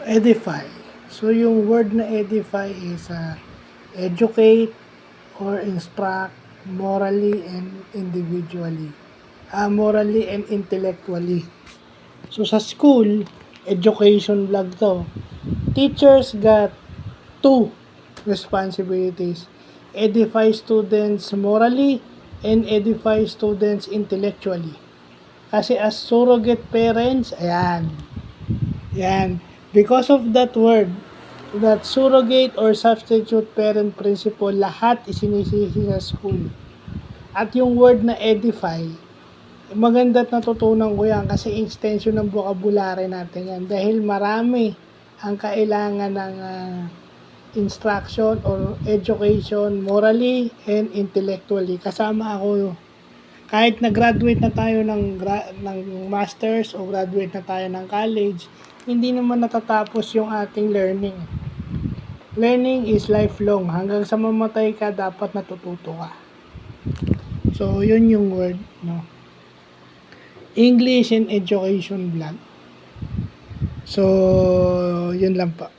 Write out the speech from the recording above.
Edify. So, yung word na edify is educate or instruct morally and individually. Morally and intellectually. So, sa school, education vlog to. Teachers got two responsibilities. Edify students morally and edify students intellectually. Kasi as surrogate parents, ayan. Yan. Because of that word, that surrogate or substitute parent principle, lahat isinisisi sa school. At yung word na edify, maganda't natutunan ko yan kasi extension ng vocabulary natin yan. Dahil marami ang kailangan ng instruction or education morally and intellectually. Kasama ako, kahit na-graduate na tayo ng masters o graduate na tayo ng college, hindi naman natatapos yung ating learning. Learning is lifelong. Hanggang sa mamatay ka, dapat natututo ka. So, yun yung word, no? English and Education Vlog. So, yun lang pa.